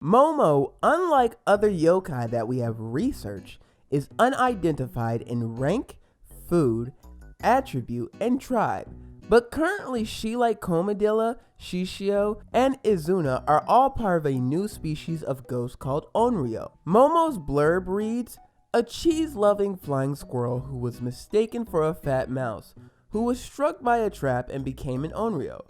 MoMo, unlike other yokai that we have researched, is unidentified in rank, food, attribute, and tribe. But currently she, like Komodilla, Shishio, and Izuna, are all part of a new species of ghost called Onryo. Momo's blurb reads, a cheese-loving flying squirrel who was mistaken for a fat mouse, who was struck by a trap and became an Onryo.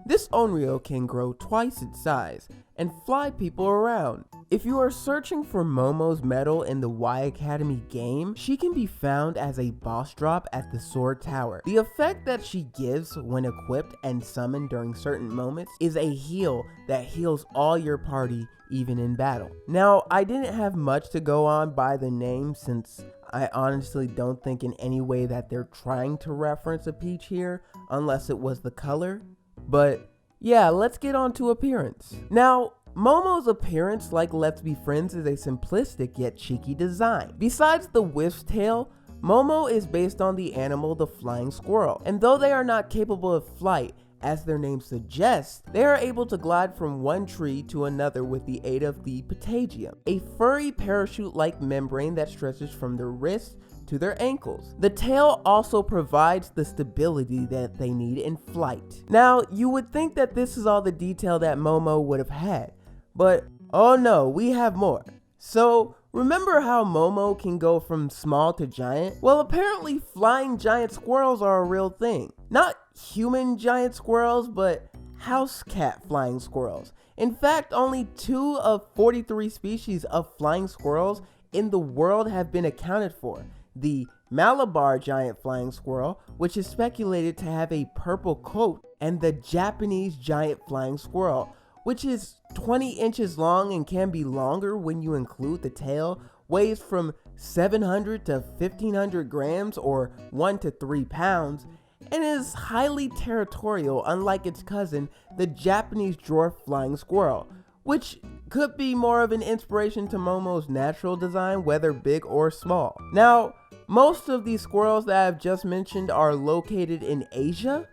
This Onryo can grow twice its size and fly people around. If you are searching for Momo's medal in the Y Academy game, she can be found as a boss drop at the Sword Tower. The effect that she gives when equipped and summoned during certain moments is a heal that heals all your party even in battle. Now, I didn't have much to go on by the name since I honestly don't think in any way that they're trying to reference a peach here unless it was the color. But yeah, let's get on to appearance. Now, Momo's appearance, like Let's Be Friends, is a simplistic yet cheeky design. Besides the wisp's tail, Momo is based on the animal the flying squirrel, and though they are not capable of flight, as their name suggests, they are able to glide from one tree to another with the aid of the patagium, a furry parachute-like membrane that stretches from their wrists to their ankles. The tail also provides the stability that they need in flight. Now, you would think that this is all the detail that Momo would have had, but oh no, we have more. So, remember how Momo can go from small to giant? Well, apparently flying giant squirrels are a real thing. Not human giant squirrels, but house cat flying squirrels. In fact, only 2 of 43 species of flying squirrels in the world have been accounted for. The Malabar giant flying squirrel, which is speculated to have a purple coat, and the Japanese giant flying squirrel, which is 20 inches long and can be longer when you include the tail, weighs from 700 to 1500 grams or 1 to 3 pounds, and is highly territorial, unlike its cousin, the Japanese dwarf flying squirrel, which could be more of an inspiration to Momo's natural design, whether big or small. Now, most of these squirrels that I've just mentioned are located in Asia,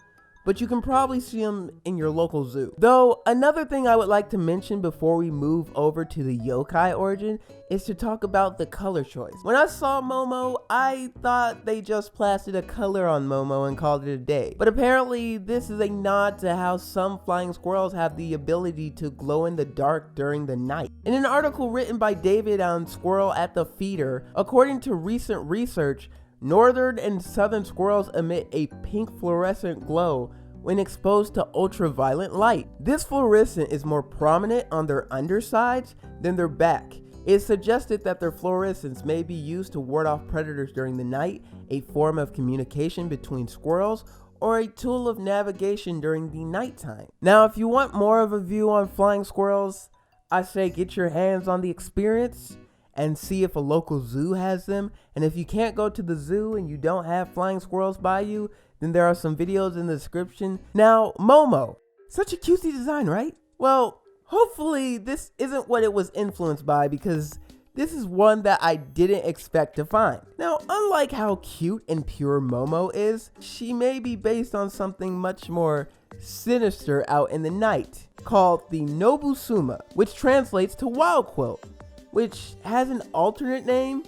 but you can probably see them in your local zoo. Though, another thing I would like to mention before we move over to the yokai origin is to talk about the color choice. When I saw Momo, I thought they just plastered a color on Momo and called it a day. But apparently, this is a nod to how some flying squirrels have the ability to glow in the dark during the night. In an article written by David on Squirrel at the Feeder, according to recent research, northern and southern squirrels emit a pink fluorescent glow when exposed to ultraviolet light. This fluorescent is more prominent on their undersides than their back. It is suggested that their fluorescence may be used to ward off predators during the night, a form of communication between squirrels, or a tool of navigation during the nighttime. Now, if you want more of a view on flying squirrels, I say get your hands on the experience and see if a local zoo has them. And if you can't go to the zoo and you don't have flying squirrels by you, then there are some videos in the description. Now, Momo, such a cutesy design, right? Well, hopefully this isn't what it was influenced by, because this is one that I didn't expect to find. Now, unlike how cute and pure Momo is, she may be based on something much more sinister out in the night, called the Nobusuma, which translates to wild quilt, which has an alternate name,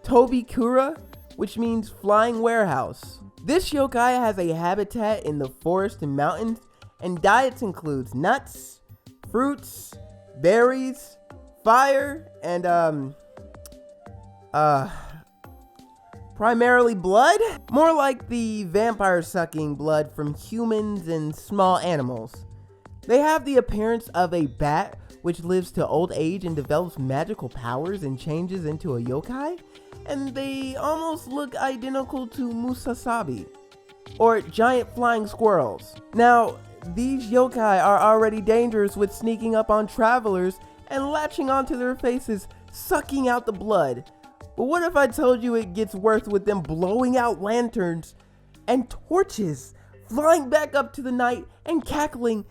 Tobikura, which means flying warehouse. This yokai has a habitat in the forest and mountains, and diets includes nuts, fruits, berries, fire, and primarily blood? More like the vampire sucking blood from humans and small animals. They have the appearance of a bat, which lives to old age and develops magical powers and changes into a yokai, and they almost look identical to Musasabi, or giant flying squirrels. Now, these yokai are already dangerous with sneaking up on travelers and latching onto their faces, sucking out the blood. But what if I told you it gets worse with them blowing out lanterns and torches, flying back up to the night and cackling?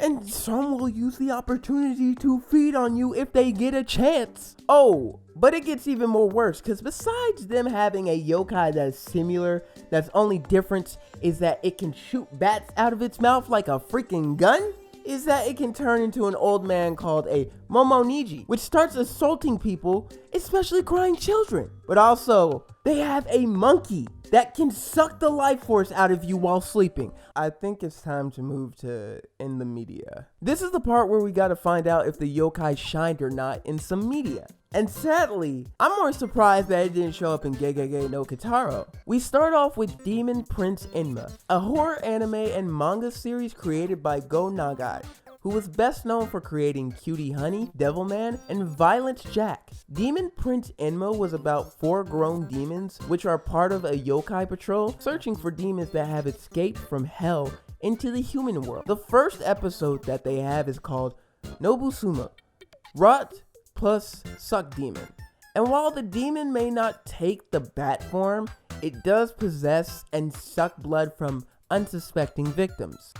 And some will use the opportunity to feed on you if they get a chance. Oh, but it gets even more worse, because besides them having a yokai that is similar, that's only difference is that it can shoot bats out of its mouth like a freaking gun. is that it can turn into an old man called a MoMo, which starts assaulting people, especially crying children. But also, they have a monkey that can suck the life force out of you while sleeping. I think it's time to move to in the media. This is the part where we gotta find out if the yokai shined or not in some media. And sadly, I'm more surprised that it didn't show up in Genkigaming no Kitaro. We start off with Demon Prince Inma, a horror anime and manga series created by Gauken, who was best known for creating Cutie Honey, Devilman, and Violent Jack. Demon Prince Inma was about 4 grown demons, which are part of a yokai patrol, searching for demons that have escaped from hell into the human world. The first episode that they have is called Nobusuma, Rot plus Suck Demon. And while the demon may not take the bat form, it does possess and suck blood from unsuspecting victims.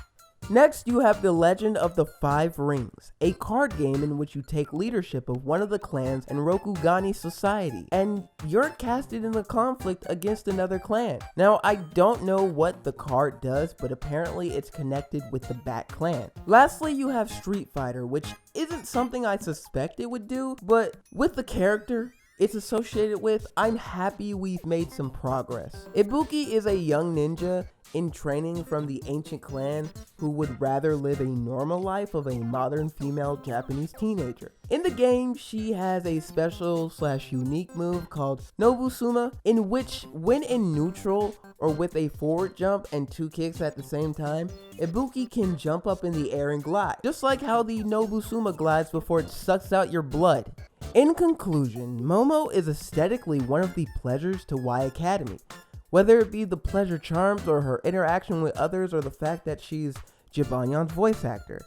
Next, you have The Legend of the Five Rings, a card game in which you take leadership of one of the clans in Rokugani society, and you're casted in a conflict against another clan. Now, I don't know what the card does, but apparently it's connected with the Bat clan. Lastly, you have Street Fighter, which isn't something I suspect it would do, but with the character it's associated with, I'm happy we've made some progress. Ibuki is a young ninja in training from the ancient clan who would rather live a normal life of a modern female Japanese teenager. In the game, she has a special / unique move called Nobusuma, in which when in neutral or with a forward jump and 2 kicks at the same time, Ibuki can jump up in the air and glide, just like how the Nobusuma glides before it sucks out your blood. In conclusion, MoMo is aesthetically one of the pleasures to Y Academy. Whether it be the pleasure charms or her interaction with others or the fact that she's Jibanyan's voice actor.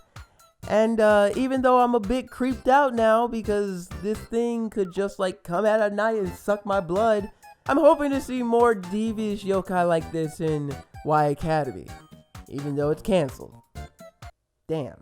And even though I'm a bit creeped out now because this thing could just like come out at night and suck my blood, I'm hoping to see more devious yokai like this in Y Academy, even though it's canceled. Damn.